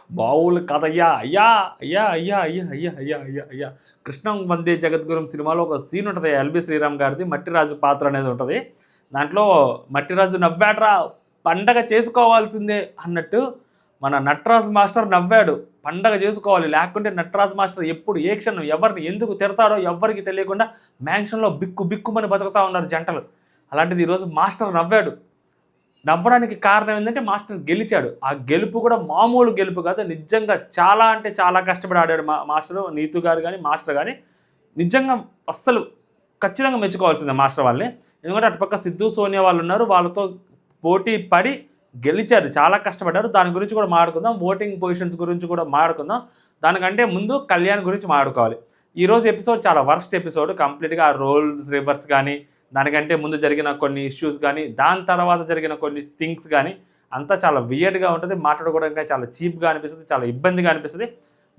బావులు కథయ్యా అయ్యా అయ్యా అయ్యా అయ్యా అయ్యా అయ్యా అయ్యా అయ్యా కృష్ణం వందే జగద్గురం సినిమాలో ఒక సీన్ ఉంటుంది ఎల్బి శ్రీరామ్ గారిది మట్టిరాజు పాత్ర అనేది ఉంటుంది. దాంట్లో మట్టిరాజు నవ్వాడ్రా పండగ చేసుకోవాల్సిందే అన్నట్టు మన నటరాజ్ మాస్టర్ నవ్వాడు. పండగ చేసుకోవాలి, లేకుంటే నటరాజ్ మాస్టర్ ఎప్పుడు ఏ క్షణం ఎవరిని ఎందుకు తిడతాడో ఎవరికి తెలియకుండా మ్యాన్షన్లో బిక్కు బిక్కుమని బతుకుతూ ఉన్నారు జంటలు. అలాంటిది ఈరోజు మాస్టర్ నవ్వాడు. నవ్వడానికి కారణం ఏంటంటే మాస్టర్ గెలిచాడు. ఆ గెలుపు కూడా మామూలు గెలుపు కాదు, నిజంగా చాలా అంటే చాలా కష్టపడి ఆడాడు మాస్టర్. నీతు గారు కానీ మాస్టర్ కానీ నిజంగా అస్సలు ఖచ్చితంగా మెచ్చుకోవాల్సిందే మాస్టర్ వాళ్ళని. ఎందుకంటే అటుపక్క సిద్ధు సోనియా వాళ్ళు ఉన్నారు, వాళ్ళతో పోటీ పడి గెలిచారు, చాలా కష్టపడ్డారు. దాని గురించి కూడా మాట్లాడుకుందాం, ఓటింగ్ పొజిషన్స్ గురించి కూడా మాట్లాడుకుందాం. దానికంటే ముందు కళ్యాణ్ గురించి మాట్లాడుకోవాలి. ఈరోజు ఎపిసోడ్ చాలా వర్స్ట్ ఎపిసోడ్. కంప్లీట్గా ఆ రోల్స్ రివర్స్ కానీ, దానికంటే ముందు జరిగిన కొన్ని ఇష్యూస్ కానీ, దాని తర్వాత జరిగిన కొన్ని థింగ్స్ కానీ అంతా చాలా వియర్డ్గా ఉంటుంది. మాట్లాడుకోవడానికి చాలా చీప్గా అనిపిస్తుంది, చాలా ఇబ్బందిగా అనిపిస్తుంది.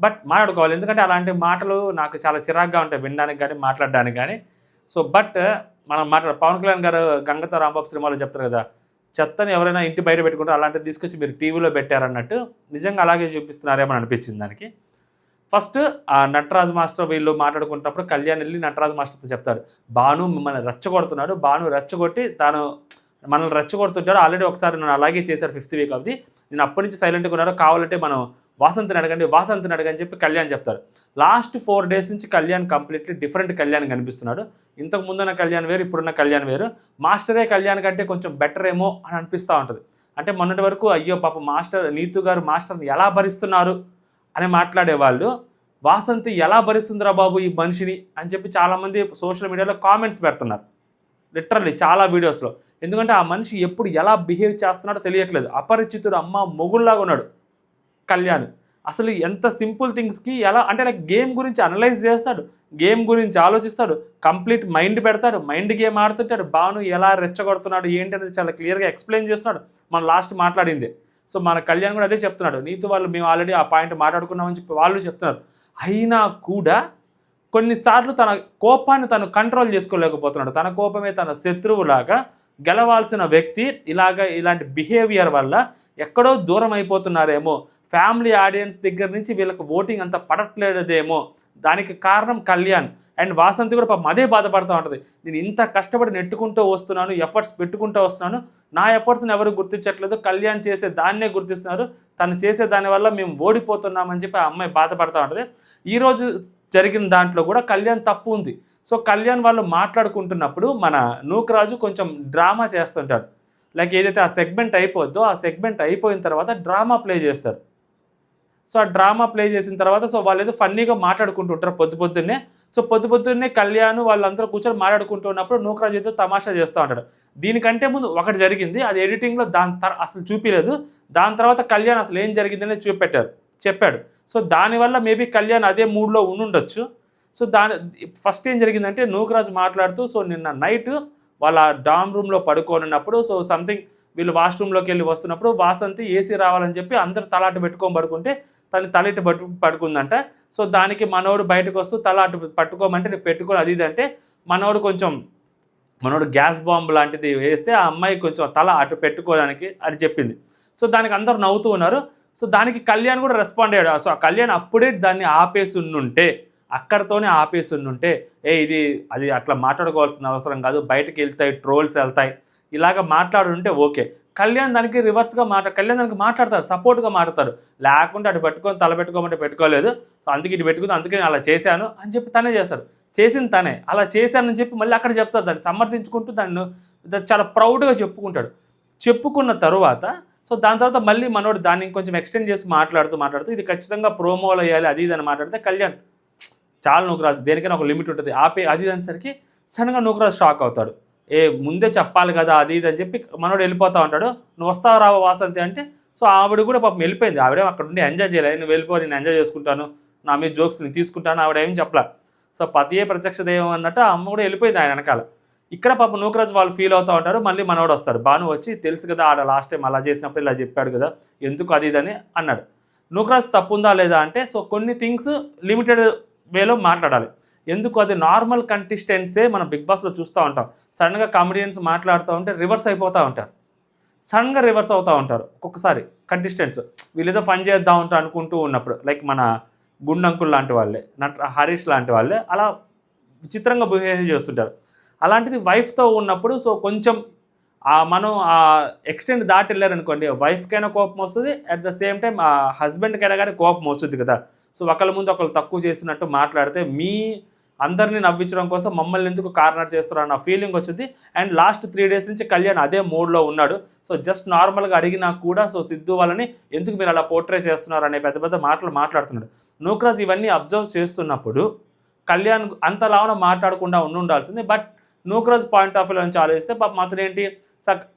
బట్ మాట్లాడుకోవాలి, ఎందుకంటే అలాంటి మాటలు నాకు చాలా చిరాగ్గా ఉంటాయి వినడానికి కానీ మాట్లాడడానికి కానీ. సో బట్ మనం పవన్ కళ్యాణ్ గారు గంగతో రాంబాబు సినిమాలో చెప్తారు కదా, చెత్తని ఎవరైనా ఇంటి బయట పెట్టుకుంటారు, అలాంటిది తీసుకొచ్చి మీరు టీవీలో పెట్టారన్నట్టు నిజంగా అలాగే చూపిస్తున్నారేమో అనిపించింది దానికి. ఫస్ట్ ఆ నటరాజ్ మాస్టర్ వీళ్ళు మాట్లాడుకుంటున్నప్పుడు కళ్యాణ్ వెళ్ళి నటరాజ్ మాస్టర్తో చెప్తారు, భాను మిమ్మల్ని రెచ్చగొడుతున్నాడు, భాను రెచ్చగొట్టి తాను మనల్ని రెచ్చగొడుతుంటాడు, ఆల్రెడీ ఒకసారి నన్ను అలాగే చేశారు 5th వీక్ ఆఫ్ది, నేను అప్పటి నుంచి సైలెంట్గా ఉన్నాడు, కావాలంటే మనం వాసంతిని అడగని చెప్పి కళ్యాణ్ చెప్తారు. లాస్ట్ 4 days నుంచి కళ్యాణ్ కంప్లీట్లీ డిఫరెంట్ కళ్యాణ్ కనిపిస్తున్నాడు. ఇంతకు ముందున్న కళ్యాణ్ వేరు, ఇప్పుడున్న కళ్యాణ్ వేరు. మాస్టరే కళ్యాణ్ కంటే కొంచెం బెటర్ ఏమో అని అనిపిస్తూ ఉంటుంది. అంటే మొన్నటి వరకు అయ్యో పాప మాస్టర్ నీతు గారు మాస్టర్ని ఎలా భరిస్తున్నారు అని మాట్లాడేవాళ్ళు, వాసంతి ఎలా భరిస్తుందిరా బాబు ఈ మనిషిని అని చెప్పి చాలామంది సోషల్ మీడియాలో కామెంట్స్ పెడుతున్నారు, లిటరల్లీ చాలా వీడియోస్లో. ఎందుకంటే ఆ మనిషి ఎప్పుడు ఎలా బిహేవ్ చేస్తున్నాడో తెలియట్లేదు. అపరిచితుడు అమ్మ మొగుల్లాగా ఉన్నాడు కళ్యాణ్. అసలు ఎంత సింపుల్ థింగ్స్కి ఎలా అంటే లైక్ గేమ్ గురించి అనలైజ్ చేస్తాడు, గేమ్ గురించి ఆలోచిస్తాడు, కంప్లీట్ మైండ్ పెడతాడు, మైండ్ గేమ్ ఆడుతుంటాడు. భాను ఎలా రెచ్చగొడుతున్నాడు ఏంటి అనేది చాలా క్లియర్గా ఎక్స్ప్లెయిన్ చేస్తున్నాడు. మనం లాస్ట్ మాట్లాడింది. సో మన కళ్యాణ్ కూడా అదే చెప్తున్నాడు, నీతో వాళ్ళు మేము ఆల్రెడీ ఆ పాయింట్ మాట్లాడుకున్నామని చెప్పి వాళ్ళు చెప్తున్నారు. అయినా కూడా కొన్నిసార్లు తన కోపాన్ని తను కంట్రోల్ చేసుకోలేకపోతున్నాడు. తన కోపమే తన శత్రువులాగా గెలవాల్సిన వ్యక్తి ఇలాంటి బిహేవియర్ వల్ల ఎక్కడో దూరం అయిపోతున్నారేమో, ఫ్యామిలీ ఆడియన్స్ దగ్గర నుంచి వీళ్ళకి ఓటింగ్ అంత పడట్లేదేమో, దానికి కారణం కళ్యాణ్. అండ్ వాసంతి కూడా పాపం అదే బాధపడుతూ ఉంటుంది, నేను ఇంత కష్టపడి నెట్టుకుంటూ వస్తున్నాను, ఎఫర్ట్స్ పెట్టుకుంటూ వస్తున్నాను, నా ఎఫర్ట్స్ని ఎవరు గుర్తించట్లేదు, కళ్యాణ్ చేసే దాన్నే గుర్తిస్తున్నారు, తను చేసే దానివల్ల మేము ఓడిపోతున్నామని చెప్పి ఆ అమ్మాయి బాధపడుతూ ఉంటుంది. ఈరోజు జరిగిన దాంట్లో కూడా కళ్యాణ్ తప్పు ఉంది. సో కళ్యాణ్ వాళ్ళు మాట్లాడుకుంటున్నప్పుడు మన నూకరాజు కొంచెం డ్రామా చేస్తుంటాడు. లైక్ ఏదైతే ఆ సెగ్మెంట్ అయిపోద్దో ఆ సెగ్మెంట్ అయిపోయిన తర్వాత డ్రామా ప్లే చేస్తారు. సో ఆ డ్రామా ప్లే చేసిన తర్వాత సో వాళ్ళు ఏదో ఫన్నీగా మాట్లాడుకుంటుంటారు పొద్దున్నే. సో పొద్దున్నే కళ్యాణ్ వాళ్ళందరూ కూర్చొని మాట్లాడుకుంటున్నప్పుడు నూకరాజు ఏదో తమాషా చేస్తూ ఉంటాడు. దీనికంటే ముందు ఒకటి జరిగింది, అది ఎడిటింగ్లో అసలు చూపించలేదు. దాని తర్వాత కళ్యాణ్ అసలు ఏం జరిగిందనే చెప్పాడు. సో దానివల్ల మేబీ కళ్యాణ్ అదే మూడ్లో ఉండుండొచ్చు. సో ఫస్ట్ ఏం జరిగిందంటే నూకరాజు మాట్లాడుతూ సో నిన్న నైట్ వాళ్ళ డామ్ రూమ్లో పడుకోనున్నప్పుడు సో సంథింగ్ వీళ్ళు వాష్రూమ్లోకి వెళ్ళి వస్తున్నప్పుడు వాసంతి ఏసీ రావాలని చెప్పి అందరు తలాటు పెట్టుకొని పడుకుంటే తను తలెట్టు పడుకుందంట. సో దానికి మనోడు బయటకు వస్తూ తల అటు పట్టుకోమంటే నేను పెట్టుకొని అది ఇది అంటే మనోడు గ్యాస్ బాంబు లాంటిది వేస్తే ఆ అమ్మాయి కొంచెం తల అటు పెట్టుకోవడానికి అని చెప్పింది. సో దానికి అందరు నవ్వుతూ ఉన్నారు. సో దానికి కళ్యాణ్ కూడా రెస్పాండ్ అయ్యాడు. సో ఆ కళ్యాణ్ అప్పుడే దాన్ని అక్కడితోనే ఆపేసి ఉండుంటే అది అట్లా మాట్లాడుకోవాల్సిన అవసరం కాదు, బయటకు వెళ్తాయి, ట్రోల్స్ వెళ్తాయి, ఇలాగ మాట్లాడుంటే ఓకే. కళ్యాణ్ దానికి రివర్స్గా కళ్యాణ్ దానికి మాట్లాడతారు, సపోర్ట్గా మాట్లాడతారు. లేకుంటే అటు పెట్టుకొని తల పెట్టుకోమంటే పెట్టుకోలేదు, సో అందుకే ఇటు పెట్టుకుంది, అందుకే నేను అలా చేశాను అని చెప్పి తనే చేస్తాడు. చేసింది తనే, అలా చేశానని చెప్పి మళ్ళీ అక్కడ చెప్తారు, దాన్ని సమర్థించుకుంటూ దాన్ని చాలా ప్రౌడ్గా చెప్పుకున్న తరువాత సో దాని తర్వాత మళ్ళీ మనోడు దాన్ని ఇంకొంచెం ఎక్స్టెండ్ చేసి మాట్లాడుతూ ఇది ఖచ్చితంగా ప్రోమోలు వేయాలి అది ఇది అని మాట్లాడితే కళ్యాణ్ చాలా నూకరాజు దేనికైనా ఒక లిమిట్ ఉంటుంది, అది అనేసరికి సడన్గా నూకరాజు షాక్ అవుతాడు. ముందే చెప్పాలి కదా అది ఇది అని చెప్పి మనోడు వెళ్ళిపోతూ ఉంటాడు. నువ్వు వస్తావు రావా వాసంతి అంటే సో ఆవిడ కూడా పాపం వెళ్ళిపోయింది. ఆవిడే అక్కడ ఉండి ఎంజాయ్ చేయలేదు, నువ్వు వెళ్ళిపో నేను ఎంజాయ్ చేసుకుంటాను, నా మీద జోక్స్ నేను తీసుకుంటాను, ఆవిడ ఏం చెప్పలే. సో పతియే ప్రత్యక్ష దైవం అన్నట్టు ఆ అమ్మ కూడా వెళ్ళిపోయింది ఆయన వెనకాల. ఇక్కడ పాపం నూకరాజు వాళ్ళు ఫీల్ అవుతూ ఉంటారు. మళ్ళీ మనోడు వస్తాడు, భాను వచ్చి తెలుసు కదా ఆడ లాస్ట్ టైం అలా చేసినప్పుడు ఇలా చెప్పాడు కదా ఎందుకు అది ఇదని అన్నాడు. నూకరాజు తప్పు ఉందా లేదా అంటే సో కొన్ని థింగ్స్ లిమిటెడ్ వేలో మాట్లాడాలి. ఎందుకు అది నార్మల్ కంటెస్టెంట్సే మనం బిగ్ బాస్లో చూస్తూ ఉంటాం, సడన్గా కామెడియన్స్ మాట్లాడుతూ ఉంటే రివర్స్ అయిపోతూ ఉంటారు. సడన్గా రివర్స్ అవుతూ ఉంటారు ఒక్కొక్కసారి కంటెస్టెంట్స్. వీళ్ళేదో ఫన్ చేద్దాం ఉంటారు అనుకుంటూ ఉన్నప్పుడు, లైక్ మన గుండంకుల్ లాంటి వాళ్ళే, హరీష్ లాంటి వాళ్ళే అలా విచిత్రంగా బిహేవ్ చేస్తుంటారు. అలాంటిది వైఫ్తో ఉన్నప్పుడు సో కొంచెం మనం ఎక్స్టెండ్ దాటి వెళ్ళారనుకోండి, వైఫ్కైనా కోపం వస్తుంది, అట్ ద సేమ్ టైం ఆ హస్బెండ్కైనా కానీ కోపం వస్తుంది కదా. సో ఒకళ్ళ ముందు ఒకళ్ళు తక్కువ చేసినట్టు మాట్లాడితే మీ అందరినీ నవ్వించడం కోసం మమ్మల్ని ఎందుకు కార్నర్ చేస్తారు అన్న ఫీలింగ్ వచ్చింది. అండ్ లాస్ట్ 3 days నుంచి కళ్యాణ్ అదే మూడ్లో ఉన్నాడు. సో జస్ట్ నార్మల్గా అడిగినా కూడా సో సిద్ధు వాళ్ళని ఎందుకు మీరు అలా పోర్ట్రే చేస్తున్నారు అనే పెద్ద పెద్ద మాటలు మాట్లాడుతున్నాడు. నూక్రాజ్ ఇవన్నీ అబ్జర్వ్ చేస్తున్నప్పుడు కళ్యాణ్ అంతలాగా మాట్లాడకుండా ఉండాల్సింది. బట్ నూక్రాజ్ పాయింట్ ఆఫ్ వ్యూ నుంచి ఆలోచిస్తే పాపం అతను ఏంటి,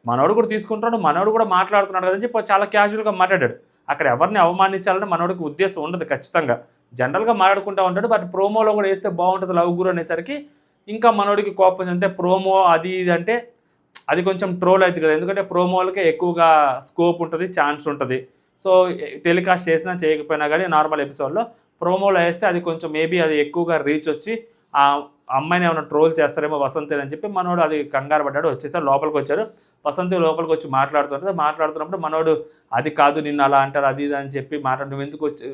మనోడు కూడా తీసుకుంటున్నాడు, మనోడు కూడా మాట్లాడుతున్నాడు కదని చెప్పి చాలా క్యాజువల్గా మాట్లాడాడు. అక్కడ ఎవరిని అవమానించాలని మనోడికి ఉద్దేశం ఉండదు ఖచ్చితంగా, జనరల్గా మాట్లాడుకుంటూ ఉంటాడు. బట్ ప్రోమోలో కూడా వేస్తే బాగుంటుంది లవ్ గురు అనేసరికి ఇంకా మనోడికి కోపం అంటే ప్రోమో అది ఇది అంటే అది కొంచెం ట్రోల్ అవుతుంది కదా, ఎందుకంటే ప్రోమోలకే ఎక్కువగా స్కోప్ ఉంటుంది, ఛాన్స్ ఉంటుంది. సో టెలికాస్ట్ చేసినా చేయకపోయినా కానీ నార్మల్ ఎపిసోడ్లో ప్రోమోలో వేస్తే అది కొంచెం మేబీ అది ఎక్కువగా రీచ్ వచ్చి ఆ అమ్మాయిని ఏమైనా ట్రోల్ చేస్తారేమో వసంతి అని చెప్పి మనోడు అది కంగారు పడ్డాడు. వచ్చేసారు, లోపలికి వచ్చారు. వసంతి లోపలికి వచ్చి మాట్లాడుతున్నప్పుడు మనోడు అది కాదు నిన్ను అలా అంటారు అది ఇది అని చెప్పి నువ్వు ఎందుకు వచ్చి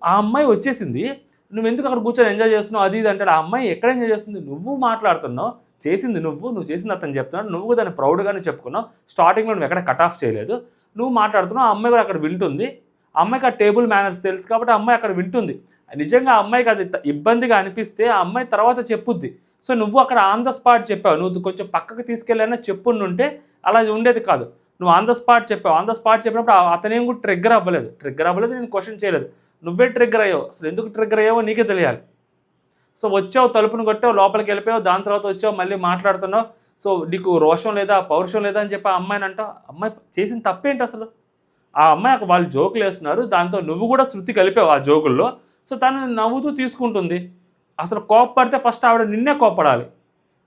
ఆ అమ్మాయి వచ్చేసింది, నువ్వెందుకు అక్కడ కూర్చొని ఎంజాయ్ చేస్తున్నావు అది ఇది అంటాడు. ఆ అమ్మాయి ఎక్కడ ఎంజాయ్ చేస్తుంది, నువ్వు మాట్లాడుతున్నావు, చేసింది నువ్వు చేసింది అతను చెప్తున్నాడు, నువ్వు దాన్ని ప్రౌడ్గానే చెప్పుకున్నావు, స్టార్టింగ్లో నువ్వు ఎక్కడ కట్ ఆఫ్ చేయలేదు, నువ్వు మాట్లాడుతున్నావు. ఆ అమ్మాయి కూడా అక్కడ వింటుంది, ఆ అమ్మాయికి ఆ టేబుల్ మేనర్స్ తెలుసు కాబట్టి ఆ అమ్మాయి అక్కడ వింటుంది. నిజంగా ఆ అమ్మాయికి అది ఇబ్బందిగా అనిపిస్తే ఆ అమ్మాయి తర్వాత చెప్పుద్ది. సో నువ్వు అక్కడ ఆన్ ద స్పాట్ చెప్పావు, నువ్వు కొంచెం పక్కకు తీసుకెళ్ళైనా చెప్పుంటే అలా ఉండేది కాదు. నువ్వు ఆన్ ద స్పాట్ చెప్పావు, ఆన్ ద స్పాట్ చెప్పినప్పుడు అతనేం కూడా ట్రిగ్గర్ అవ్వలేదు, నేను క్వశ్చన్ చేయలేదు, నువ్వే ట్రిగ్గర్ అయ్యావు. అసలు ఎందుకు ట్రిగ్గర్ అయ్యావో నీకే తెలియాలి. సో వచ్చావు, తలుపును కొట్టావు, లోపలికి వెళ్ళిపోయావు, దాని తర్వాత వచ్చావు, మళ్ళీ మాట్లాడుతున్నావు. సో నీకు రోషం లేదా, పౌరుషం లేదా అని చెప్పి ఆ అమ్మాయిని అంటావు. అమ్మాయి చేసిన తప్పేంటి అసలు? ఆ అమ్మాయి వాళ్ళు జోకులు వేస్తున్నారు, దాంతో నువ్వు కూడా శృతి కలిపావు ఆ జోకుల్లో. సో తను నవ్వుతూ తీసుకుంటుంది. అసలు కోప్పడితే ఫస్ట్ ఆవిడ నిన్నే కోప్పడాలి,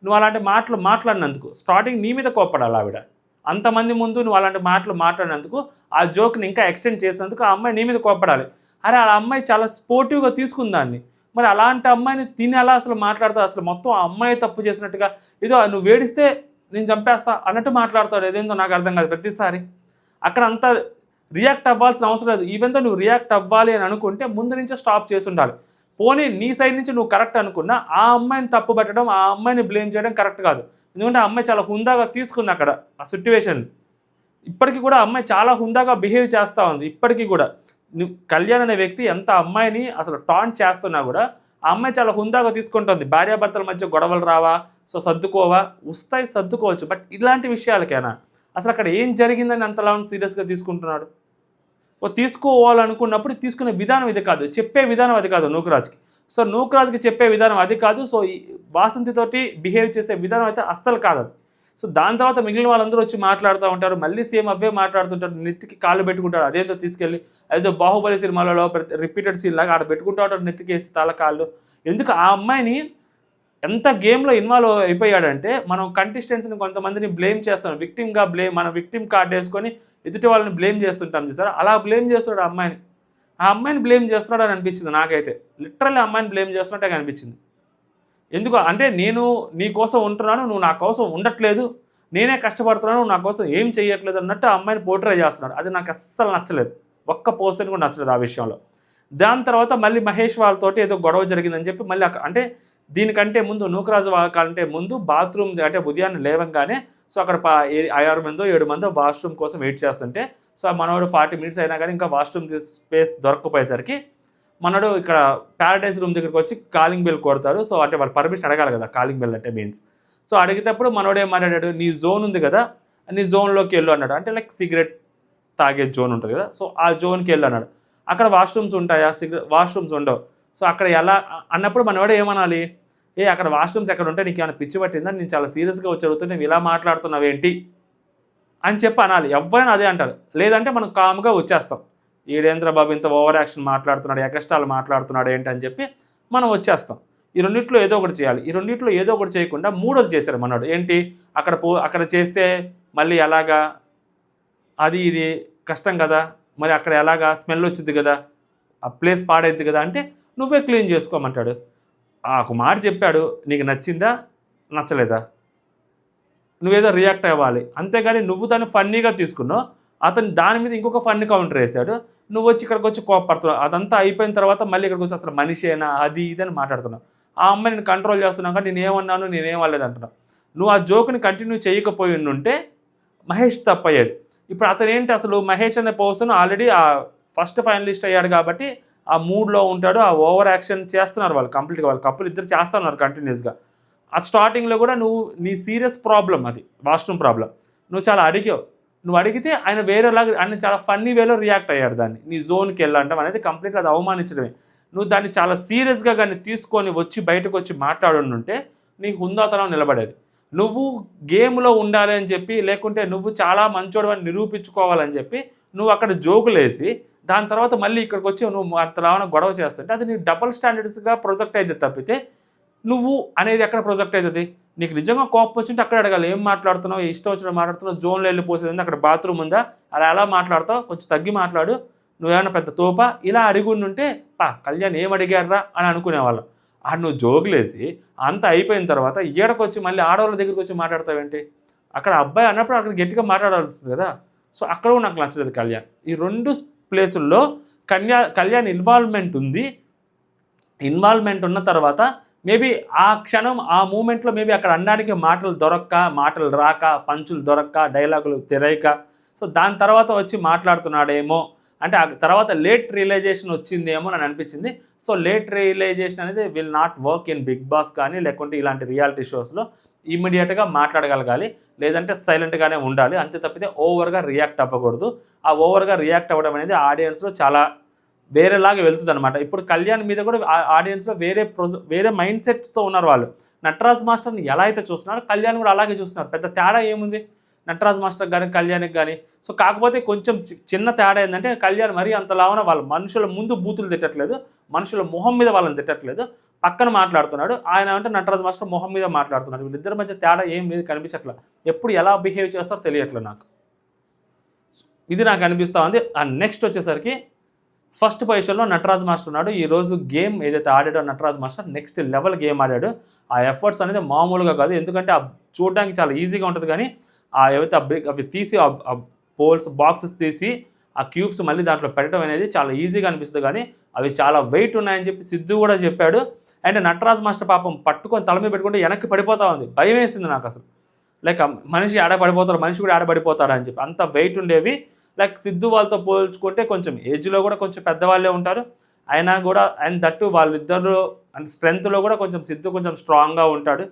నువ్వు అలాంటి మాటలు మాట్లాడినందుకు. స్టార్టింగ్ నీ మీద కోప్పడాలి ఆవిడ, అంతమంది ముందు నువ్వు అలాంటి మాటలు మాట్లాడినందుకు, ఆ జోక్ని ఇంకా ఎక్స్టెండ్ చేసినందుకు ఆ అమ్మాయి నీ మీద కోప్పడాలి. అరే ఆ అమ్మాయి చాలా స్పోర్టివ్గా తీసుకుందాన్ని, మరి అలాంటి అమ్మాయిని తిని అలా అసలు మాట్లాడతావు? అసలు మొత్తం ఆ అమ్మాయి తప్పు చేసినట్టుగా, ఏదో నువ్వు వేడిస్తే నేను చంపేస్తా అన్నట్టు మాట్లాడతాడు. ఏదేందో నాకు అర్థం కాదు ప్రతిసారి. అక్కడ అంత రియాక్ట్ అవ్వాల్సిన అవసరం లేదు. ఈవెన్తో నువ్వు రియాక్ట్ అవ్వాలి అని అనుకుంటే ముందు నుంచే స్టాప్ చేసి ఉండాలి. పోనీ నీ సైడ్ నుంచి నువ్వు కరెక్ట్ అనుకున్నా ఆ అమ్మాయిని తప్పు పెట్టడం, ఆ అమ్మాయిని బ్లేమ్ చేయడం కరెక్ట్ కాదు. ఎందుకంటే ఆ అమ్మాయి చాలా హుందాగా తీసుకుంది అక్కడ ఆ సిట్యువేషన్. ఇప్పటికీ కూడా అమ్మాయి చాలా హుందాగా బిహేవ్ చేస్తూ ఉంది. ఇప్పటికీ కూడా కళ్యాణ్ అనే వ్యక్తి ఎంత అమ్మాయిని అసలు టాంట్ చేస్తున్నా కూడా ఆ అమ్మాయి చాలా హుందాగా తీసుకుంటుంది. భార్యాభర్తల మధ్య గొడవలు రావా, సో సర్దుకోవా, వస్తాయి సర్దుకోవచ్చు. బట్ ఇలాంటి విషయాలకైనా అసలు అక్కడ ఏం జరిగిందని అంతలా సీరియస్గా తీసుకుంటున్నాడు. ఓ తీసుకోవాలనుకున్నప్పుడు తీసుకునే విధానం ఇది కాదు, చెప్పే విధానం అది కాదు నూకరాజ్కి. సో నూకరాజ్కి చెప్పే విధానం అది కాదు. సో ఈ వాసంతితోటి బిహేవ్ చేసే విధానం అయితే అస్సలు కాదు అది. సో దాని తర్వాత మిగిలిన వాళ్ళందరూ వచ్చి మాట్లాడుతూ ఉంటారు, మళ్ళీ సేమ్ అవే మాట్లాడుతుంటారు, నెత్తికి కాళ్ళు పెట్టుకుంటారు. అదేంతో తీసుకెళ్ళి అదేదో బాహుబలి సినిమాలలో రిపీటెడ్ సీన్ లాగా ఆడ పెట్టుకుంటూ ఉంటారు, నెత్తికేసి తల కాళ్ళు. ఎందుకు ఆ అమ్మాయిని ఎంత గేమ్లో ఇన్వాల్వ్ అయిపోయాడంటే, మనం కంటెస్టెంట్స్ని కొంతమందిని బ్లేమ్ చేస్తాం, విక్టిమ్గా మన విక్టిమ్ కార్డ్ వేసుకొని ఎదుటి వాళ్ళని బ్లేమ్ చేస్తుంటాం చూసారా, అలా బ్లేమ్ చేస్తున్నాడు ఆ అమ్మాయిని. ఆ అమ్మాయిని బ్లేమ్ చేస్తున్నాడు అని అనిపించింది నాకైతే. లిటరల్లీ అమ్మాయిని బ్లేమ్ చేస్తున్నట్టే అనిపించింది. ఎందుకు అంటే నేను నీ కోసం ఉంటున్నాను, నువ్వు నా కోసం ఉండట్లేదు, నేనే కష్టపడుతున్నాను, నువ్వు నా కోసం ఏం చేయట్లేదు అన్నట్టు ఆ అమ్మాయిని పోర్ట్రే చేస్తున్నాడు. అది నాకు అస్సలు నచ్చలేదు, ఒక్క పర్సెంట్ కూడా నచ్చలేదు ఆ విషయంలో. దాని తర్వాత మళ్ళీ మహేష్ వాళ్ళతోటి ఏదో గొడవ జరిగిందని చెప్పి మళ్ళీ అంటే దీనికంటే ముందు నూకరాజు కంటే ముందు బాత్రూమ్ అంటే ఉదయాన్నే లేవంగానే సో అక్కడ 6 మందో 7 మందో వాష్రూమ్ కోసం వెయిట్ చేస్తుంటే, సో మనోడు 40 minutes అయినా కానీ ఇంకా వాష్రూమ్ స్పేస్ దొరకకపోయేసరికి మనోడు ఇక్కడ ప్యారడైజ్ రూమ్ దగ్గరికి వచ్చి కాలింగ్ బెల్ కొడతాడు. సో అంటే వాళ్ళు పర్మిషన్ అడగాలి కదా, కాలింగ్ బెల్ అంటే మీన్స్. సో అడిగేటప్పుడు మనోడు ఏం మాట్లాడాడు, నీ జోన్ ఉంది కదా, నీ జోన్లోకి వెళ్ళు అన్నాడు. అంటే లైక్ సిగరెట్ తాగే జోన్ ఉంటుంది కదా, సో ఆ జోన్కి వెళ్ళు అన్నాడు. అక్కడ వాష్రూమ్స్ ఉంటాయా, వాష్రూమ్స్ ఉండవు. సో అక్కడ ఎలా అన్నప్పుడు మనవాడు ఏమనాలి, అక్కడ వాష్రూమ్స్ ఎక్కడ ఉంటే నీకు ఏమైనా పిచ్చి పట్టిందా, నేను చాలా సీరియస్గా వచ్చి అడుగుతుంటే నువ్వు ఇలా మాట్లాడుతున్నావేంటి అని చెప్పి అనాలి. ఎవరైనా అదే అంటారు. లేదంటే మనం కామ్గా వచ్చేస్తాం, ఈడేంద్ర బాబు ఇంత ఓవర్ యాక్షన్ మాట్లాడుతున్నాడు, ఎకస్ట్రాలు మాట్లాడుతున్నాడు ఏంటి అని చెప్పి మనం వచ్చేస్తాం. ఈ రెండిట్లో ఏదో ఒకటి చేయాలి. ఈ రెండిట్లో ఏదో ఒకటి చేయకుండా మూడోది చేశారు మనోడు. ఏంటి, అక్కడ చేస్తే మళ్ళీ ఎలాగా, అది ఇది కష్టం కదా, మరి అక్కడ ఎలాగా స్మెల్ వచ్చింది కదా, ఆ ప్లేస్ పాడైద్ది కదా అంటే నువ్వే క్లీన్ చేసుకోమంటాడు. ఒక మాట చెప్పాడు, నీకు నచ్చిందా నచ్చలేదా? నువ్వేదో రియాక్ట్ అవ్వాలి, అంతేగాని నువ్వు దాన్ని ఫన్నీగా తీసుకున్నావు, అతను దాని మీద ఇంకొక ఫన్నీ కౌంటర్ వేశాడు, నువ్వు వచ్చి ఇక్కడికి వచ్చి కోపడుతున్నావు. అదంతా అయిపోయిన తర్వాత మళ్ళీ ఇక్కడికి వచ్చి అసలు మనిషేనా అది ఇది అని మాట్లాడుతున్నావు. ఆ అమ్మాయి నేను కంట్రోల్ చేస్తున్నావు కానీ నేనేమన్నాను నేనేం అవ్వలేదు అంటున్నావు. నువ్వు ఆ జోక్ని కంటిన్యూ చేయకపోయి ఉంటే మహేష్ తప్పయ్యేది. ఇప్పుడు అతను ఏంటి అసలు మహేష్ అనే పర్సన్ ఆల్రెడీ ఆ ఫస్ట్ ఫైనలిస్ట్ అయ్యాడు కాబట్టి ఆ మూడ్లో ఉంటాడు, ఆ ఓవర్ యాక్షన్ చేస్తున్నారు వాళ్ళు కంప్లీట్గా, వాళ్ళ కప్పులు ఇద్దరు చేస్తున్నారు కంటిన్యూస్గా. ఆ స్టార్టింగ్లో కూడా నువ్వు నీ సీరియస్ ప్రాబ్లం అది వాష్రూమ్ ప్రాబ్లం నువ్వు చాలా అడిగావు. నువ్వు అడిగితే ఆయన వేరేలాగా ఆయన చాలా ఫన్నీ వేలో రియాక్ట్ అయ్యాడు. దాన్ని నీ జోన్కి వెళ్ళంటాం అనేది కంప్లీట్గా అది అవమానించడమే. నువ్వు దాన్ని చాలా సీరియస్గా కానీ తీసుకొని వచ్చి బయటకు వచ్చి మాట్లాడుంటే నీ హుందాతనం నిలబడేది. నువ్వు గేమ్లో ఉండాలి అని చెప్పి, లేకుంటే నువ్వు చాలా మంచోడు అని నిరూపించుకోవాలని చెప్పి నువ్వు అక్కడ జోకులేసి దాని తర్వాత మళ్ళీ ఇక్కడికి వచ్చి నువ్వు అంతలాగా గొడవ చేస్తుంటే అది నీ డబుల్ స్టాండర్డ్స్గా ప్రొజెక్ట్ అయితే తప్పితే నువ్వు అనేది ఎక్కడ ప్రొజెక్ట్ అవుతుంది. నీకు నిజంగా కోపం వచ్చింటే అక్కడ అడగాలి, ఏం మాట్లాడుతున్నావు, ఇష్టం వచ్చిన మాట్లాడుతున్నావు, జోన్లో వెళ్ళిపోతుంది, అక్కడ బాత్రూమ్ ఉందా, అలా ఎలా మాట్లాడతావు, కొంచెం తగ్గి మాట్లాడు, నువ్వేమన్నా పెద్ద తోప, ఇలా అడిగుండుంటే కళ్యాణ్ ఏం అడిగాడ్రా అని అనుకునేవాళ్ళం. నువ్వు జోగులేసి అంత అయిపోయిన తర్వాత ఈడకొచ్చి మళ్ళీ ఆడవాళ్ళ దగ్గరికి వచ్చి మాట్లాడతావేంటి. అక్కడ అబ్బాయి అన్నప్పుడు అక్కడ గట్టిగా మాట్లాడాల్సింది కదా. సో అక్కడ నాకు నచ్చలేదు కళ్యాణ్. ఈ రెండు ప్లేసుల్లో కళ్యాణ్ ఇన్వాల్వ్మెంట్ ఉంది. ఇన్వాల్వ్మెంట్ ఉన్న తర్వాత మేబీ ఆ క్షణం ఆ మూమెంట్లో మేబీ అక్కడ అనడానికి మాటలు దొరక్క, మాటలు రాక, పంచులు దొరక్క, డైలాగులు తెరయక, సో దాని తర్వాత వచ్చి మాట్లాడుతున్నాడేమో అంటే ఆ తర్వాత లేట్ రియలైజేషన్ వచ్చిందేమో అని అనిపించింది. సో లేట్ రియలైజేషన్ అనేది will not work in Bigg Boss కానీ లేకుంటే ఇలాంటి రియాలిటీ షోస్లో. ఇమ్మీడియట్గా మాట్లాడగలగాలి, లేదంటే సైలెంట్గానే ఉండాలి, అంతే తప్పితే ఓవర్గా రియాక్ట్ అవ్వకూడదు. ఆ ఓవర్గా రియాక్ట్ అవ్వడం అనేది ఆడియన్స్లో చాలా వేరేలాగా వెళ్తుంది అనమాట. ఇప్పుడు కళ్యాణ్ మీద కూడా ఆడియన్స్లో వేరే మైండ్ సెట్తో ఉన్నారు వాళ్ళు. నటరాజ్ మాస్టర్ని ఎలా అయితే చూస్తున్నారు కళ్యాణ్ కూడా అలాగే చూస్తున్నారు. పెద్ద తేడా ఏముంది నటరాజ్ మాస్టర్ కానీ కళ్యాణ్కి కానీ. సో కాకపోతే కొంచెం చిన్న తేడా ఏంటంటే కళ్యాణ్ మరీ అంతలాగా వాళ్ళ మనుషుల ముందు బూతులు తిట్టట్లేదు, మనుషుల మొహం మీద వాళ్ళని తిట్టట్లేదు, పక్కన మాట్లాడుతున్నాడు. ఆయన అంటే నటరాజ్ మాస్టర్ మొహం మీద మాట్లాడుతున్నాడు. వీళ్ళిద్దరి మధ్య తేడా ఏం లేదు, కనిపించట్లా. ఎప్పుడు ఎలా బిహేవ్ చేస్తారో తెలియట్లేదు నాకు. ఇది నాకు అనిపిస్తూ ఉంది. నెక్స్ట్ వచ్చేసరికి ఫస్ట్ పొజిషన్లో నటరాజ్ మాస్టర్ ఉన్నాడు. ఈరోజు గేమ్ ఏదైతే ఆడాడో Nataraj master next level game ఆడాడు. ఆ ఎఫర్ట్స్ అనేది మామూలుగా కాదు, ఎందుకంటే చూడడానికి చాలా ఈజీగా ఉంటుంది కానీ ఏవైతే అవి తీసి ఆ పోల్స్ బాక్సెస్ తీసి ఆ క్యూబ్స్ మళ్ళీ దాంట్లో పెట్టడం అనేది చాలా ఈజీగా అనిపిస్తుంది కానీ అవి చాలా వెయిట్ ఉన్నాయని చెప్పి సిద్ధు కూడా చెప్పాడు. అండ్ నటరాజ్ మాస్టర్ పాపం పట్టుకొని తల మీద పెట్టుకుంటే వెనక్కి పడిపోతా ఉంది. భయం వేసింది నాకు అసలు. లైక్ మనిషి ఆడపడిపోతారు, మనిషి కూడా ఆడపడిపోతాడు అని చెప్పి అంత వెయిట్ ఉండేవి. లైక్ సిద్ధు వాళ్ళతో పోల్చుకుంటే కొంచెం ఏజ్లో కూడా కొంచెం పెద్దవాళ్ళే ఉంటారు. అయినా కూడా అండ్ దట్టు వాళ్ళిద్దరు అండ్ స్ట్రెంత్లో కూడా కొంచెం సిద్ధు కొంచెం స్ట్రాంగ్గా ఉంటాడు.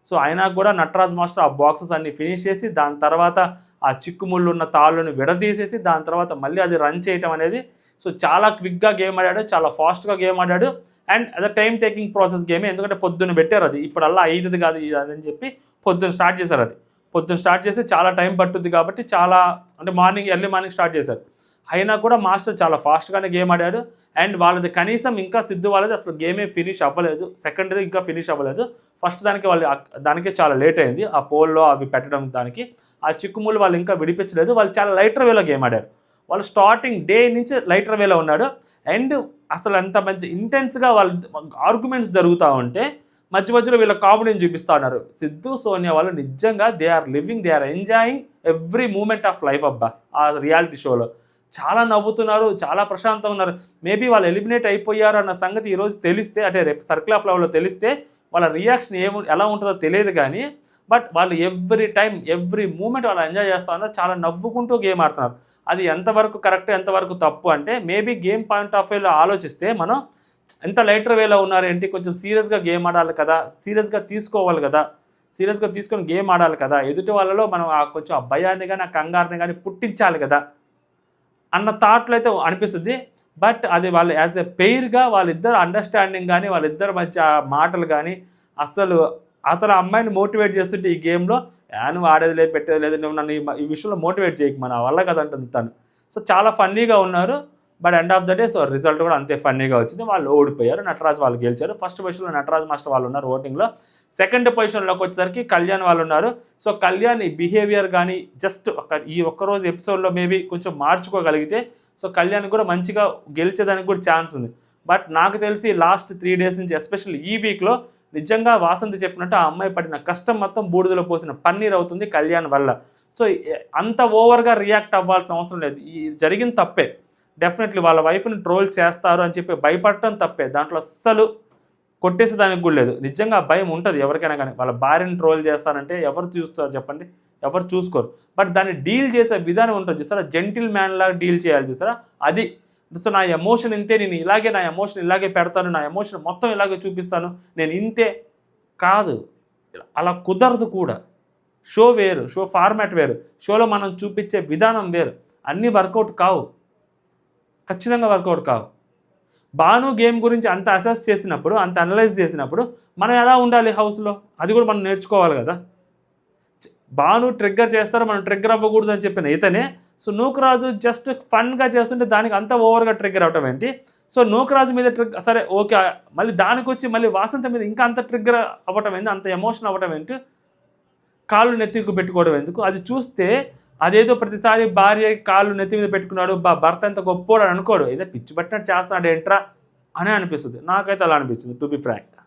సో అయినా కూడా నటరాజ్ మాస్టర్ ఆ బాక్సెస్ అన్ని ఫినిష్ చేసి దాని తర్వాత ఆ చిక్కుముళ్ళు ఉన్న తాళ్ళను విడదీసేసి దాని తర్వాత మళ్ళీ అది రన్ చేయటం అనేది సో చాలా క్విక్గా గేమ్ ఆడాడు, చాలా ఫాస్ట్గా గేమ్ ఆడాడు. అండ్ అదే టైం టేకింగ్ ప్రాసెస్ గేమ్, ఎందుకంటే పొద్దున్న పెట్టారు అది, ఇప్పుడల్లా ఐదుది కాదు ఇది అని చెప్పి పొద్దున్న స్టార్ట్ చేశారు. అది పొద్దున్న స్టార్ట్ చేసి చాలా టైం పట్టుద్ది కాబట్టి చాలా అంటే ఎర్లీ మార్నింగ్ స్టార్ట్ చేశారు. అయినా కూడా మాస్టర్ చాలా ఫాస్ట్గానే గేమ్ ఆడాడు. అండ్ వాళ్ళది కనీసం ఇంకా సిద్ధు వాళ్ళది అసలు గేమే ఫినిష్ అవ్వలేదు, సెకండరీ ఇంకా ఫినిష్ అవ్వలేదు. ఫస్ట్ దానికే చాలా లేట్ అయింది ఆ పోల్లో అవి పెట్టడం. దానికి ఆ చిక్కుముళ్ళు వాళ్ళు ఇంకా విడిపించలేదు. వాళ్ళు చాలా లైటర్ వేలో గేమ్ ఆడారు. వాళ్ళు స్టార్టింగ్ డే నుంచి లైటర్ వేలో ఉన్నాడు. అండ్ అసలు ఎంత మంచి ఇంటెన్స్గా వాళ్ళు ఆర్గ్యుమెంట్స్ జరుగుతూ ఉంటే మధ్యలో వీళ్ళ కామెడీని చూపిస్తూ ఉన్నారు. సిద్ధు సోనియా వాళ్ళు నిజంగా they are enjoying every moment of life అబ్బా. ఆ రియాలిటీ షోలో చాలా నవ్వుతున్నారు, చాలా ప్రశాంతంగా ఉన్నారు. మేబీ వాళ్ళు ఎలిమినేట్ అయిపోయారు అన్న సంగతి ఈరోజు తెలిస్తే, అంటే రేపు సర్కిల్ ఆఫ్ లవ్లో తెలిస్తే వాళ్ళ రియాక్షన్ ఎలా ఉంటుందో తెలియదు కానీ బట్ వాళ్ళు ఎవ్రీ మూమెంట్ వాళ్ళు ఎంజాయ్ చేస్తూ ఉన్నారు, చాలా నవ్వుకుంటూ గేమ్ ఆడుతున్నారు. అది ఎంతవరకు కరెక్ట్ ఎంతవరకు తప్పు అంటే మేబీ గేమ్ పాయింట్ ఆఫ్ వ్యూలో ఆలోచిస్తే మనం ఎంత లైటర్ వేలో ఉన్నారేంటి, కొంచెం సీరియస్గా గేమ్ ఆడాలి కదా, సీరియస్గా తీసుకోవాలి కదా, సీరియస్గా తీసుకొని గేమ్ ఆడాలి కదా, ఎదుటి వాళ్ళలో మనం కొంచెం ఆ భయాన్ని కానీ ఆ కంగారుని కానీ పుట్టించాలి కదా అన్న థాట్లో అయితే అనిపిస్తుంది. బట్ అది వాళ్ళు యాజ్ ఎ పెయిర్గా వాళ్ళిద్దరు అండర్స్టాండింగ్ కానీ వాళ్ళిద్దరి మధ్య మాటలు కానీ అసలు అతను అమ్మాయిని మోటివేట్ చేస్తుంటే ఈ గేమ్లో నువ్వు ఆడేది లేదు పెట్టేది లేదు, నువ్వు నన్ను ఈ విషయంలో మోటివేట్ చేయకు మన వల్ల కదంటుంది తను. సో చాలా ఫన్నీగా ఉన్నారు. But end of the day so result కూడా అంతే ఫన్నీగా వచ్చింది. వాళ్ళు ఓడిపోయారు, నటరాజ్ వాళ్ళు గెలిచారు. ఫస్ట్ పొజిషన్లో నటరాజ్ మాస్టర్ వాళ్ళు ఉన్నారు ఓటింగ్లో. సెకండ్ పొజిషన్లోకి వచ్చేసరికి కళ్యాణ్ వాళ్ళు ఉన్నారు. సో కళ్యాణ్ ఈ బిహేవియర్ కానీ జస్ట్ ఈ ఒక్కరోజు ఎపిసోడ్లో మేబీ కొంచెం మార్చుకోగలిగితే సో కళ్యాణ్ కూడా మంచిగా గెలిచేదానికి కూడా ఛాన్స్ ఉంది. బట్ నాకు తెలిసి లాస్ట్ 3 days నుంచి ఎస్పెషల్లీ ఈ వీక్లో నిజంగా వాసంతి చెప్పినట్టు ఆ అమ్మాయి పడిన కష్టం మొత్తం బూడిదలో పోసిన పన్నీర్ అవుతుంది కళ్యాణ్ వల్ల. సో అంత ఓవర్గా రియాక్ట్ అవ్వాల్సిన అవసరం లేదు. ఈ జరిగిన తప్పే, డెఫినెట్లీ వాళ్ళ వైఫ్ని ట్రోల్ చేస్తారు అని చెప్పి భయపడటం తప్పే, దాంట్లో అస్సలు కొట్టేసేదానికి కూడా లేదు. నిజంగా భయం ఉంటుంది ఎవరికైనా కానీ, వాళ్ళ భార్యని ట్రోల్ చేస్తారంటే ఎవరు చూస్తారు చెప్పండి, ఎవరు చూసుకోరు. బట్ దాన్ని డీల్ చేసే విధానం ఉంటుంది చూసారా, జెంటిల్ మ్యాన్ లాగా డీల్ చేయాలి చూసారా, అది. సో నా ఎమోషన్ ఇంతే, నేను ఇలాగే నా ఎమోషన్ ఇలాగే పెడతాను, నా ఎమోషన్ మొత్తం ఇలాగే చూపిస్తాను, నేను ఇంతే కాదు, అలా కుదరదు కూడా. షో వేరు, షో ఫార్మాట్ వేరు, షోలో మనం చూపించే విధానం వేరు, అన్నీ వర్కౌట్ కావు, ఖచ్చితంగా వర్కౌట్ కావు. బాను గేమ్ గురించి అంత అసెస్ చేసినప్పుడు, అంత అనలైజ్ చేసినప్పుడు మనం ఎలా ఉండాలి హౌస్లో, అది కూడా మనం నేర్చుకోవాలి కదా. బాను ట్రిగ్గర్ చేస్తారు, మనం ట్రిగ్గర్ అవ్వకూడదు అని చెప్పిన ఇతనే సో నూకరాజు జస్ట్ ఫన్గా చేస్తుంటే దానికి అంత ఓవర్గా ట్రిగ్గర్ అవటం ఏంటి. సో నూకరాజు మీద సరే ఓకే, మళ్ళీ దానికి వచ్చి మళ్ళీ వాసంత మీద ఇంకా అంత ట్రిగ్గర్ అవ్వటం ఏంటి, అంత ఎమోషన్ అవ్వటం ఏంటి, కాళ్ళు నెత్తికి పెట్టుకోవడం ఎందుకు. అది చూస్తే అదేదో ప్రతిసారి భార్య కాళ్ళు నెత్తి మీద పెట్టుకున్నాడు, భర్త ఎంత గొప్పోడు అని అనుకోడు, ఏదో పిచ్చి పట్టినట్టు చేస్తున్నాడు ఏంట్రా అని అనిపిస్తుంది. నాకైతే అలా అనిపించింది to be frank.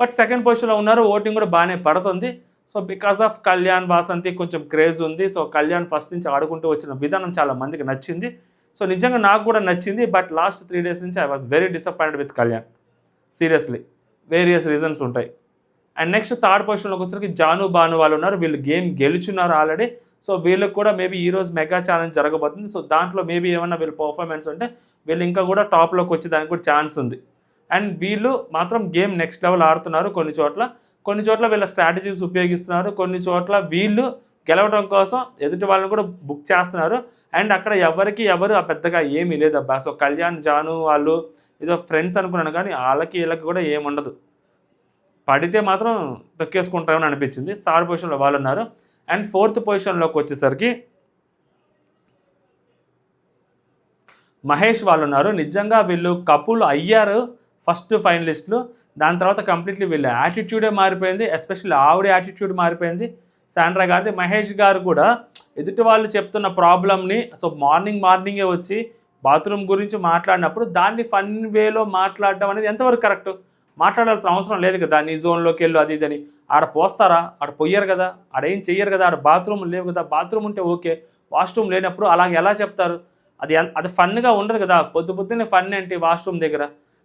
But second పొజిషన్లో ఉన్నారు, ఓటింగ్ కూడా బాగానే పడుతుంది. So because of Kalyan Vasanthi కొంచెం క్రేజ్ ఉంది. సో కళ్యాణ్ ఫస్ట్ నుంచి ఆడుకుంటూ వచ్చిన విధానం చాలా మందికి నచ్చింది. సో నిజంగా నాకు కూడా నచ్చింది. బట్ లాస్ట్ 3 days నుంచి I was very disappointed with Kalyan, seriously. Various reasons ఉంటాయి. అండ్ నెక్స్ట్ థర్డ్ పొజిషన్లోకి వచ్చేసరికి జాను బాను వాళ్ళు ఉన్నారు, వీళ్ళు గేమ్ గెలుచున్నారు ఆల్రెడీ. సో వీళ్ళకి కూడా మేబీ ఈరోజు మెగా ఛాలెంజ్ జరగబోతుంది. సో దాంట్లో మేబీ ఏమన్నా వీళ్ళ పర్ఫార్మెన్స్ ఉంటే వీళ్ళు ఇంకా కూడా టాప్లోకి వచ్చేదానికి కూడా ఛాన్స్ ఉంది. అండ్ వీళ్ళు మాత్రం గేమ్ నెక్స్ట్ లెవెల్ ఆడుతున్నారు. కొన్ని చోట్ల వీళ్ళ స్ట్రాటజీస్ ఉపయోగిస్తున్నారు, కొన్ని చోట్ల వీళ్ళు గెలవడం కోసం ఎదుటి వాళ్ళని కూడా బుక్ చేస్తున్నారు. అండ్ అక్కడ ఎవరు పెద్దగా ఏమీ లేదబ్బా. సో కళ్యాణ్ జాను వాళ్ళు ఏదో ఫ్రెండ్స్ అనుకున్నాను, కానీ వీళ్ళకి కూడా ఏముండదు, పడితే మాత్రం తొక్కేసుకుంటామని అనిపించింది. థర్డ్ పొజిషన్లో వాళ్ళు ఉన్నారు. అండ్ ఫోర్త్ పొజిషన్లోకి వచ్చేసరికి మహేష్ వాళ్ళు ఉన్నారు. నిజంగా వీళ్ళు కపుల్ అయ్యారు ఫస్ట్ ఫైనలిస్టులు, దాని తర్వాత కంప్లీట్లీ వీళ్ళ యాటిట్యూడే మారిపోయింది. ఎస్పెషల్లీ ఆవిడ యాటిట్యూడ్ మారిపోయింది, శాండ్రా గారిది. మహేష్ గారు కూడా ఎదుటి వాళ్ళు చెప్తున్న ప్రాబ్లమ్ని సో మార్నింగే వచ్చి బాత్రూమ్ గురించి మాట్లాడినప్పుడు దాన్ని ఫన్ వేలో మాట్లాడడం అనేది ఎంతవరకు కరెక్ట్. మాట్లాడాల్సిన అవసరం లేదు కదా, నీ జోన్లోకి వెళ్ళు అది ఇదని. ఆడ పోస్తారా, ఆడ పొయ్యరు కదా, ఆడేం చెయ్యరు కదా, ఆడ బాత్రూమ్ లేవు కదా. బాత్రూమ్ ఉంటే ఓకే, వాష్రూమ్ లేనప్పుడు అలాగే ఎలా చెప్తారు, అది ఫన్గా ఉండదు కదా. పొద్దున్నే ఫన్ ఏంటి వాష్రూమ్ దగ్గర.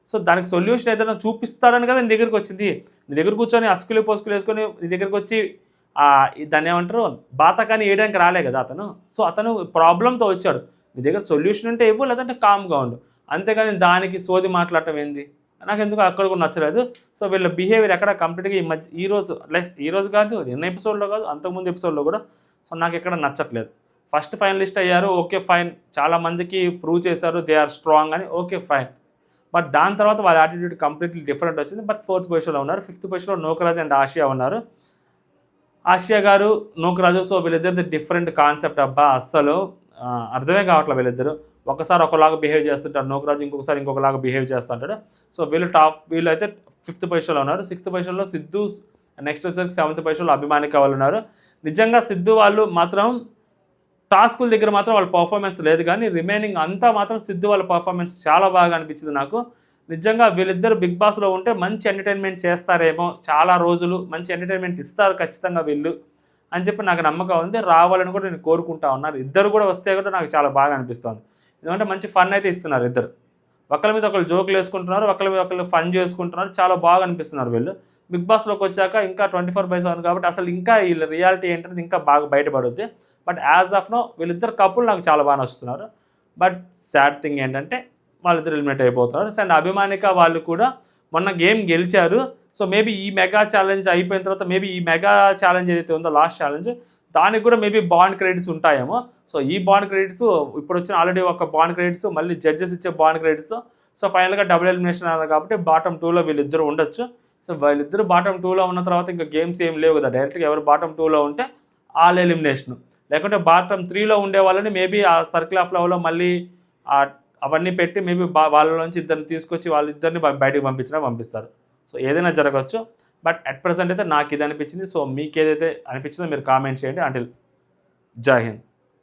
సో దానికి సొల్యూషన్ ఏదైనా చూపిస్తారని కదా నీ దగ్గరికి వచ్చింది. నీ దగ్గర కూర్చొని అస్కులు పోసుకులు వేసుకొని నీ దగ్గరికి వచ్చి దాన్ని ఏమంటారు బాతకాన్ని వేయడానికి రాలే కదా అతను. సో అతను ప్రాబ్లంతో వచ్చాడు, నీ దగ్గర సొల్యూషన్ ఉంటే ఇవ్వు, లేదంటే కామ్గా ఉండు, అంతేగాని దానికి సోది మాట్లాడటం ఏంది నాకు ఎందుకు అక్కడ కూడా నచ్చలేదు. సో వీళ్ళ బిహేవియర్ ఎక్కడ కంప్లీట్గా ఈరోజు కాదు, నిన్న ఎపిసోడ్లో కాదు, అంతకుముందు ఎపిసోడ్లో కూడా సో నాకు ఎక్కడ నచ్చట్లేదు. ఫస్ట్ ఫైనలిస్ట్ అయ్యారు, ఓకే ఫైన్, చాలామందికి ప్రూవ్ చేశారు దే ఆర్ స్ట్రాంగ్ అని, ఓకే ఫైన్. బట్ దాని తర్వాత వాళ్ళ యాటిట్యూడ్ కంప్లీట్లీ డిఫరెంట్ వచ్చింది. బట్ ఫోర్త్ పొజిషన్లో ఉన్నారు. ఫిఫ్త్ పొజిషన్లో నూకరాజ్ అండ్ ఆసియా ఉన్నారు. ఆసియా గారు నూకరాజు, సో వీళ్ళిద్దరిది డిఫరెంట్ కాన్సెప్ట్ అబ్బా, అస్సలు అర్థమే కావట్లేదు. వీళ్ళిద్దరు ఒకసారి ఒకలాగా బిహేవ్ చేస్తుంటారు, నూకరాజు ఇంకొకసారి ఇంకొకలాగా బిహేవ్ చేస్తుంటాడు. సో వీళ్ళు అయితే 5th పొజిషన్లో ఉన్నారు. 6th పొజిషన్లో సిద్ధు, నెక్స్ట్ వచ్చేసరికి 7th పొజిషన్లో అభిమానిక వాళ్ళు ఉన్నారు. నిజంగా సిద్ధు వాళ్ళు మాత్రం టాస్కుల దగ్గర మాత్రం వాళ్ళ పర్ఫార్మెన్స్ లేదు, కానీ రిమైనింగ్ అంతా మాత్రం సిద్ధు వాళ్ళ పర్ఫార్మెన్స్ చాలా బాగా అనిపించింది నాకు. నిజంగా వీళ్ళిద్దరు బిగ్ బాస్లో ఉంటే మంచి ఎంటర్టైన్మెంట్ చేస్తారేమో, చాలా రోజులు మంచి ఎంటర్టైన్మెంట్ ఇస్తారు ఖచ్చితంగా వీళ్ళు అని చెప్పి నాకు నమ్మకం ఉంది. రావాలని కూడా నేను కోరుకుంటా ఉన్నారు. ఇద్దరు కూడా వస్తే కూడా నాకు చాలా బాగా అనిపిస్తుంది. ఎందుకంటే మంచి ఫన్ అయితే ఇస్తున్నారు ఇద్దరు, ఒకరి మీద ఒకరు జోకులు వేసుకుంటున్నారు, ఒకరి మీద ఒకరు ఫన్ చేసుకుంటున్నారు, చాలా బాగా అనిపిస్తున్నారు వీళ్ళు. బిగ్ బాస్లోకి వచ్చాక ఇంకా 24/7 కాబట్టి అసలు ఇంకా వీళ్ళ రియాలిటీ ఏంటనేది ఇంకా బాగా బయటపడుద్ది. బట్ యాజ్ ఆఫ్ నో వీళ్ళిద్దరు కపుల్ నాకు చాలా బాగా నచ్చుతున్నారు. బట్ సాడ్ థింగ్ ఏంటంటే వాళ్ళిద్దరు ఎలిమినేట్ అయిపోతున్నారు. అండ్ అభిమానిక వాళ్ళు కూడా మొన్న గేమ్ గెలిచారు. సో మేబీ ఈ మెగా ఛాలెంజ్ అయిపోయిన తర్వాత మేబీ ఈ మెగా ఛాలెంజ్ ఏదైతే ఉందో లాస్ట్ ఛాలెంజ్, దానికి కూడా మేబీ బాండ్ క్రెడిట్స్ ఉంటాయేమో. సో ఈ బాండ్ క్రెడిట్స్ ఇప్పుడు వచ్చిన ఆల్రెడీ ఒక బాండ్ క్రెడిట్స్, మళ్ళీ జడ్జెస్ ఇచ్చే బాండ్ క్రెడిట్స్. సో ఫైనల్గా డబుల్ ఎలిమినేషన్ అన్నారు కాబట్టి బాటమ్ 2లో వీళ్ళిద్దరు ఉండొచ్చు. సో వీళ్ళిద్దరు బాటమ్ 2లో ఉన్న తర్వాత ఇంకా గేమ్స్ ఏం లేవు కదా, డైరెక్ట్గా ఎవరు బాటమ్ 2లో ఉంటే ఆల్ ఎలిమినేషన్, లేకుంటే బాటమ్ 3లో ఉండే వాళ్ళని మేబీ ఆ సర్కిల్ ఆఫ్ లవ్లో మళ్ళీ అవన్నీ పెట్టి మేబీ వాళ్ళ నుంచి ఇద్దరిని తీసుకొచ్చి వాళ్ళిద్దరిని బయటకు పంపిస్తారు. సో ఏదైనా జరగవచ్చు. బట్ అట్ ప్రెసెంట్ అయితే నాకు ఇది అనిపించింది. సో మీకు ఏదైతే అనిపించిందో మీరు కామెంట్ చేయండి. అంటిల్ జై హింద్.